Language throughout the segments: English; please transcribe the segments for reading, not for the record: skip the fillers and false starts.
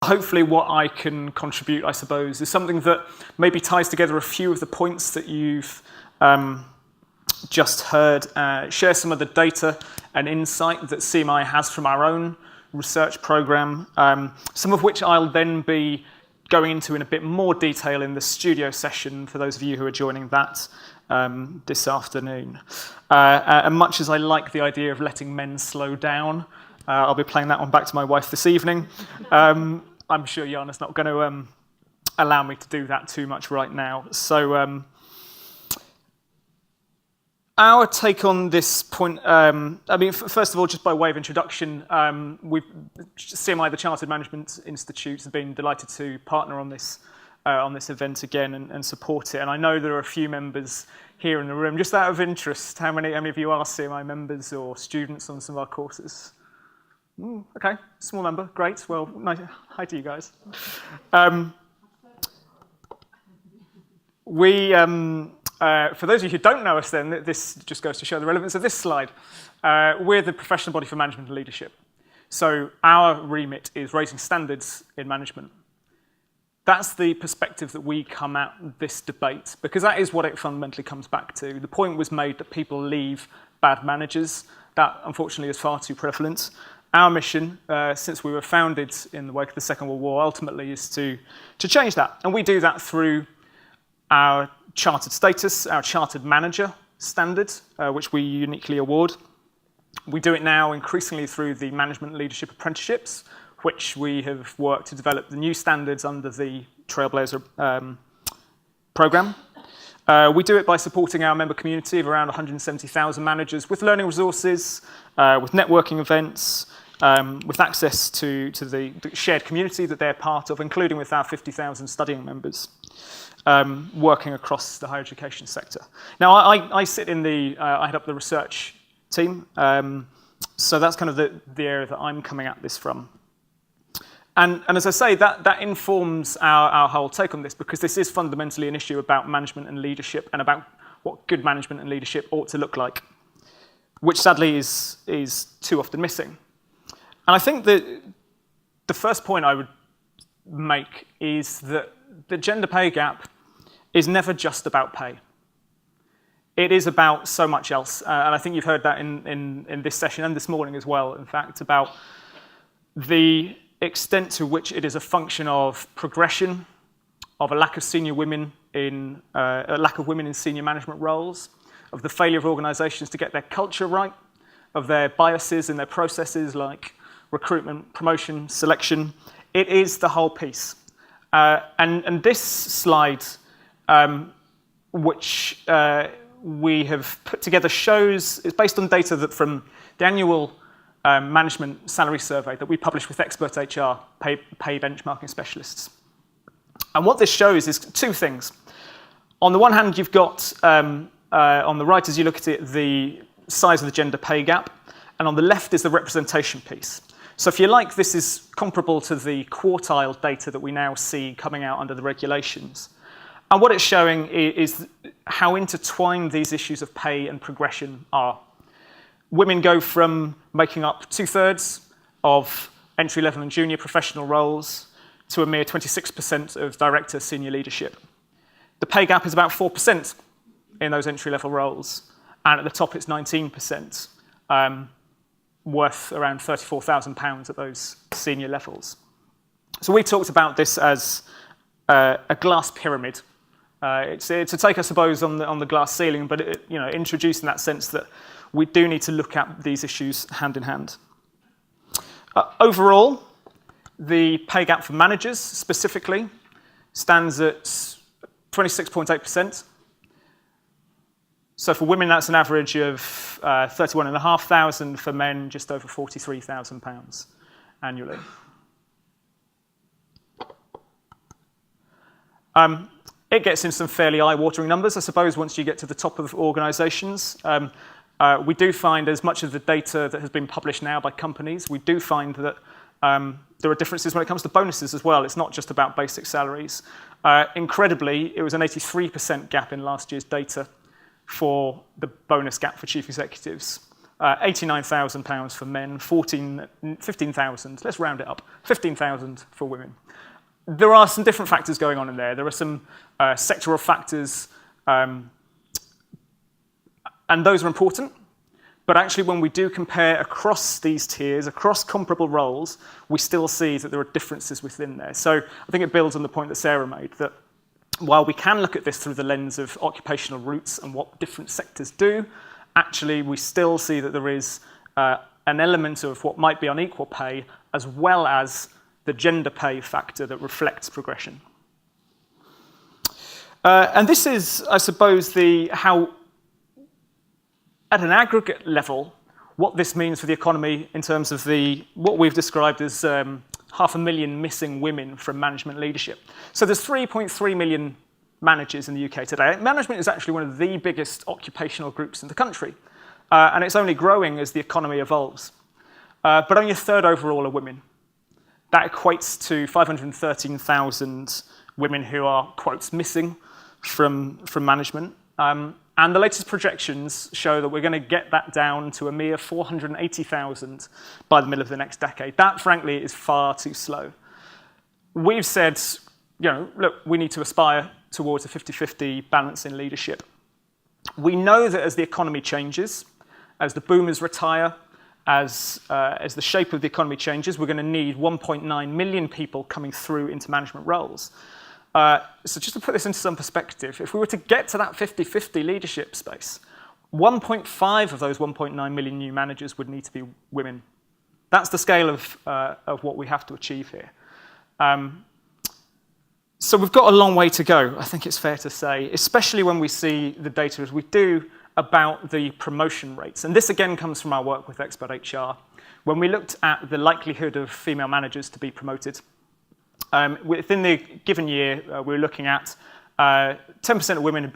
Hopefully what I can contribute, I suppose, is something that maybe ties together a few of the points that you've just heard, share some of the data and insight that CMI has from our own research program, some of which I'll then be going into in a bit more detail in the studio session for those of you who are joining that this afternoon. And much as I like the idea of letting men slow down, I'll be playing that one back to my wife this evening. I'm sure Jana's not going to allow me to do that too much right now. So our take on this point, I mean, first of all, just by way of introduction, CMI, the Chartered Management Institute, has been delighted to partner on this event again and support it. And I know there are a few members here in the room. Just out of interest, how many of you are CMI members or students on some of our courses? Okay, small number, great. Well, nice. Hi to you guys. For those of you who don't know us then, this just goes to show the relevance of this slide. We're the professional body for management and leadership. So our remit is raising standards in management. That's the perspective that we come at this debate, because that is what it fundamentally comes back to. The point was made that people leave bad managers. That, unfortunately, is far too prevalent. Our mission, since we were founded in the wake of the Second World War, ultimately is to change that. And we do that through our chartered status, our chartered manager standard, which we uniquely award. We do it now increasingly through the management and leadership apprenticeships, which we have worked to develop the new standards under the Trailblazer program. We do it by supporting our member community of around 170,000 managers with learning resources, with networking events, with access to the shared community that they're part of, including with our 50,000 studying members, working across the higher education sector. Now, I sit in I head up the research team, so that's kind of the area that I'm coming at this from. And as I say, that informs our whole take on this, because this is fundamentally an issue about management and leadership and about what good management and leadership ought to look like, which sadly is too often missing. And I think that the first point I would make is that the gender pay gap is never just about pay. It is about so much else. And I think you've heard that in this session and this morning as well, in fact, about the extent to which it is a function of progression, of a lack of women in senior management roles, of the failure of organizations to get their culture right, of their biases in their processes like recruitment, promotion, selection. It is the whole piece. And this slide, which we have put together, shows, it's based on data that from the annual management salary survey that we publish with expert HR, pay benchmarking specialists. And what this shows is two things. On the one hand, you've got, on the right as you look at it, the size of the gender pay gap, and on the left is the representation piece. So if you like, this is comparable to the quartile data that we now see coming out under the regulations. And what it's showing is how intertwined these issues of pay and progression are. Women go from making up 2/3 of entry-level and junior professional roles to a mere 26% of director senior leadership. The pay gap is about 4% in those entry-level roles, and at the top it's 19%, worth around £34,000 at those senior levels. So we talked about this as a glass pyramid. It's a take, I suppose, on the glass ceiling, but introduced in that sense that we do need to look at these issues hand in hand. Overall, the pay gap for managers specifically stands at 26.8%. So for women, that's an average of £31,500. For men, just over £43,000 annually. It gets in some fairly eye-watering numbers, I suppose, once you get to the top of organisations. We do find, as much of the data that has been published now by companies, we do find that there are differences when it comes to bonuses as well. It's not just about basic salaries. Incredibly, it was an 83% gap in last year's data for the bonus gap for chief executives, £89,000 for men, 15,000, let's round it up, 15,000 for women. There are some different factors going on in there. There are some sectoral factors, and those are important. But actually, when we do compare across these tiers, across comparable roles, we still see that there are differences within there. So I think it builds on the point that Sarah made, that while we can look at this through the lens of occupational roots and what different sectors do, actually we still see that there is an element of what might be unequal pay, as well as the gender pay factor that reflects progression. And this is, I suppose, how at an aggregate level, what this means for the economy in terms of what we've described as 500,000 missing women from management leadership. So there's 3.3 million managers in the UK today. Management is actually one of the biggest occupational groups in the country, and it's only growing as the economy evolves. But only a third overall are women. That equates to 513,000 women who are, quotes, missing from management. And the latest projections show that we're going to get that down to a mere 480,000 by the middle of the next decade. That, frankly, is far too slow. We've said, look, we need to aspire towards a 50-50 balance in leadership. We know that as the economy changes, as the boomers retire, as the shape of the economy changes, we're going to need 1.9 million people coming through into management roles. So just to put this into some perspective, if we were to get to that 50-50 leadership space, 1.5 of those 1.9 million new managers would need to be women. That's the scale of what we have to achieve here. So we've got a long way to go, I think it's fair to say, especially when we see the data as we do about the promotion rates. And this again comes from our work with Expert HR. When we looked at the likelihood of female managers to be promoted, within the given year, we were looking at 10% of women had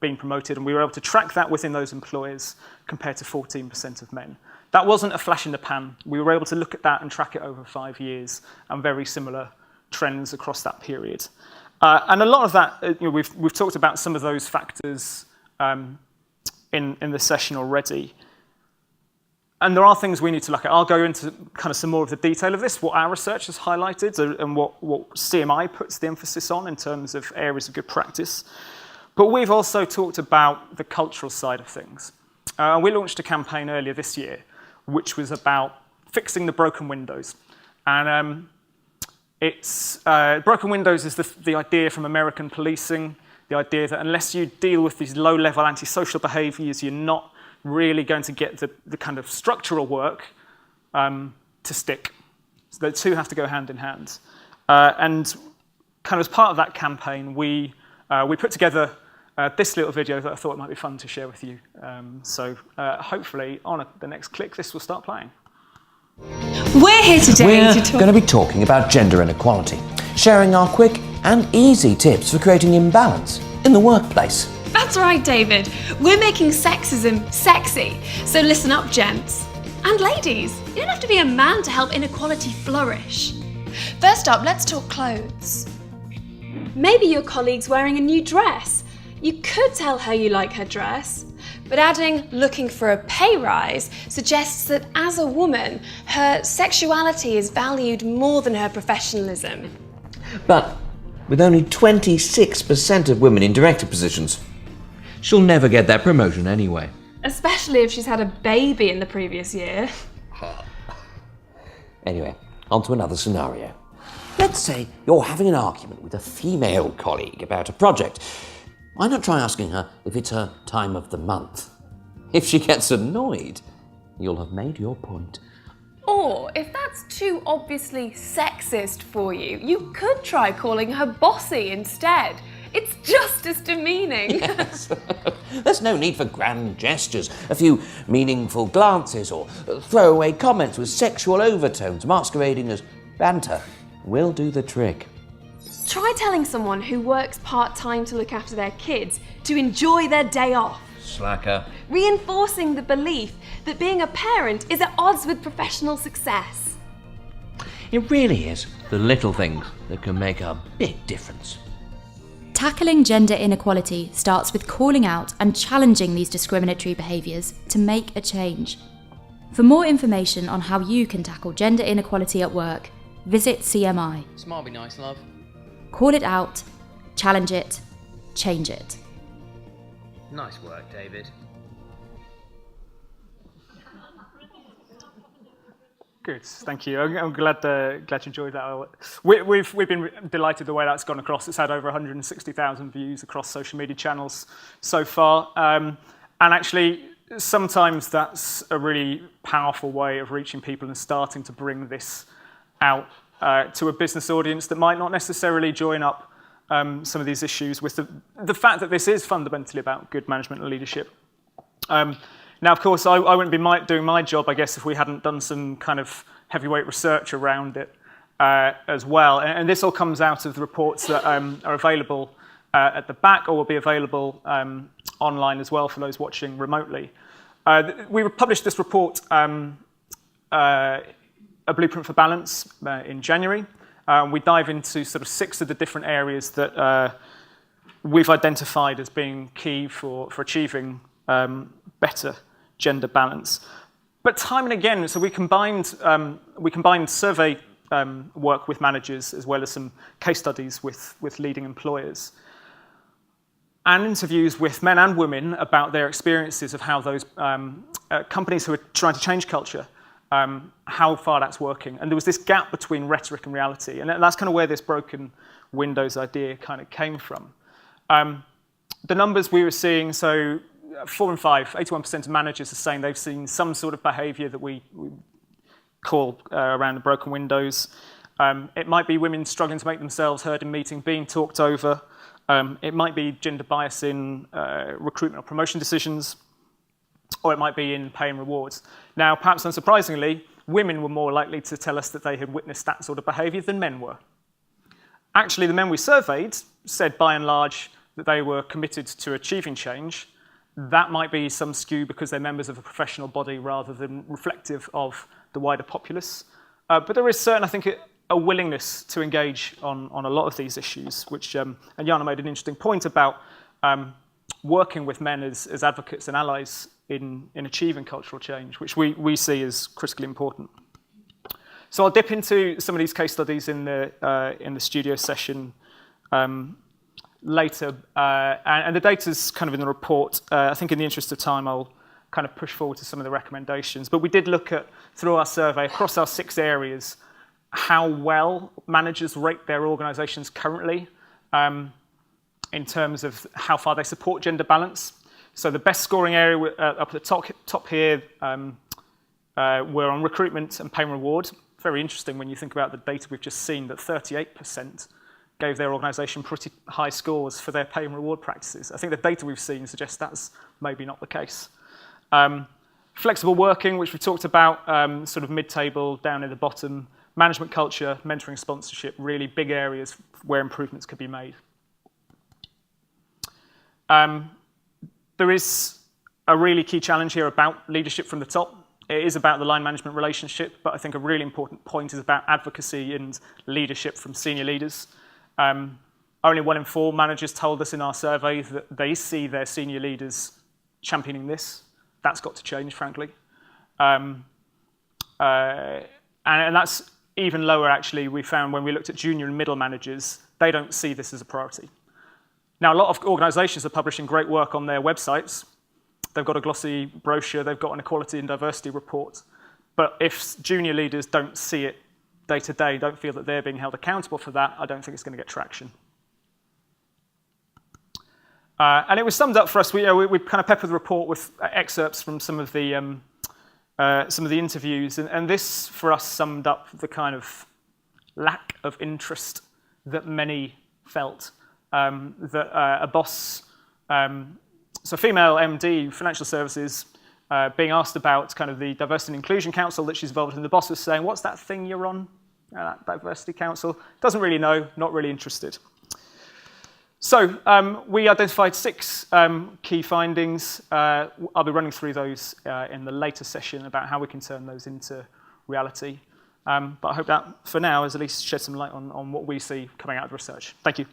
been promoted, and we were able to track that within those employers compared to 14% of men. That wasn't a flash in the pan. We were able to look at that and track it over 5 years, and very similar trends across that period. And a lot of that, we've talked about some of those factors in the session already. And there are things we need to look at. I'll go into kind of some more of the detail of this, what our research has highlighted and what CMI puts the emphasis on in terms of areas of good practice. But we've also talked about the cultural side of things. We launched a campaign earlier this year, which was about fixing the broken windows. And broken windows is the idea from American policing, the idea that unless you deal with these low-level antisocial behaviours, you're not really going to get the kind of structural work to stick. So the two have to go hand in hand. And kind of as part of that campaign, we put together this little video that I thought might be fun to share with you. So hopefully on the next click, this will start playing. We're here today to talk. We're going to be talking about gender inequality, sharing our quick and easy tips for creating imbalance in the workplace. That's right, David. We're making sexism sexy. So listen up, gents. And ladies, you don't have to be a man to help inequality flourish. First up, let's talk clothes. Maybe your colleague's wearing a new dress. You could tell her you like her dress. But adding looking for a pay rise suggests that as a woman, her sexuality is valued more than her professionalism. But with only 26% of women in director positions, she'll never get that promotion anyway. Especially if she's had a baby in the previous year. Anyway, on to another scenario. Let's say you're having an argument with a female colleague about a project. Why not try asking her if it's her time of the month? If she gets annoyed, you'll have made your point. Or, if that's too obviously sexist for you, you could try calling her bossy instead. It's just as demeaning. Yes. There's no need for grand gestures. A few meaningful glances or throwaway comments with sexual overtones masquerading as banter will do the trick. Try telling someone who works part-time to look after their kids to enjoy their day off. Slacker. Reinforcing the belief that being a parent is at odds with professional success. It really is the little things that can make a big difference. Tackling gender inequality starts with calling out and challenging these discriminatory behaviours to make a change. For more information on how you can tackle gender inequality at work, visit CMI. Smile be nice, love. Call it out, challenge it, change it. Nice work, David. Good, thank you. I'm glad you enjoyed that. We've been delighted the way that's gone across. It's had over 160,000 views across social media channels so far. And actually, sometimes that's a really powerful way of reaching people and starting to bring this out to a business audience that might not necessarily join up some of these issues with the fact that this is fundamentally about good management and leadership. Now, of course, I wouldn't be doing my job, I guess, if we hadn't done some kind of heavyweight research around it as well. And this all comes out of the reports that are available at the back or will be available online as well for those watching remotely. We published this report, A Blueprint for Balance, in January. We dive into sort of 6 of the different areas that we've identified as being key for achieving better gender balance. But time and again, so we combined survey work with managers as well as some case studies with leading employers and interviews with men and women about their experiences of how those companies who are trying to change culture, how far that's working. And there was this gap between rhetoric and reality. And that's kind of where this broken windows idea kind of came from. The numbers we were seeing, so 4 in 5, 81% of managers are saying they've seen some sort of behaviour that we call around the broken windows. It might be women struggling to make themselves heard in meeting, being talked over. It might be gender bias in recruitment or promotion decisions, or it might be in pay and rewards. Now, perhaps unsurprisingly, women were more likely to tell us that they had witnessed that sort of behaviour than men were. Actually, the men we surveyed said, by and large, that they were committed to achieving change. That might be some skew because they're members of a professional body rather than reflective of the wider populace. But there is certainly, I think, a willingness to engage on a lot of these issues, which, and Jana made an interesting point about working with men as advocates and allies in achieving cultural change, which we see as critically important. So I'll dip into some of these case studies in the studio session later, and the data's kind of in the report. I think in the interest of time, I'll kind of push forward to some of the recommendations. But we did look at, through our survey, across our 6 areas, how well managers rate their organisations currently in terms of how far they support gender balance. So the best scoring area up at the top here were on recruitment and pay and reward. Very interesting when you think about the data we've just seen, that 38% gave their organisation pretty high scores for their pay and reward practices. I think the data we've seen suggests that's maybe not the case. Flexible working, which we talked about, sort of mid-table, down at the bottom. Management culture, mentoring, sponsorship, really big areas where improvements could be made. There is a really key challenge here about leadership from the top. It is about the line management relationship, but I think a really important point is about advocacy and leadership from senior leaders. Only 1 in 4 managers told us in our survey that they see their senior leaders championing this. That's got to change, frankly. And that's even lower, actually, we found when we looked at junior and middle managers, they don't see this as a priority. Now, a lot of organisations are publishing great work on their websites. They've got a glossy brochure, they've got an equality and diversity report. But if junior leaders don't see it day to day, don't feel that they're being held accountable for that, I don't think it's going to get traction. And it was summed up for us. We kind of peppered the report with excerpts from some of the interviews, and this for us summed up the kind of lack of interest that many felt. That a boss, so female MD, financial services, being asked about kind of the Diversity and Inclusion Council that she's involved in, the boss was saying, "What's that thing you're on, that Diversity Council?" Doesn't really know, not really interested. So we identified 6 key findings. I'll be running through those in the later session about how we can turn those into reality. But I hope that, for now, has at least shed some light on what we see coming out of the research. Thank you.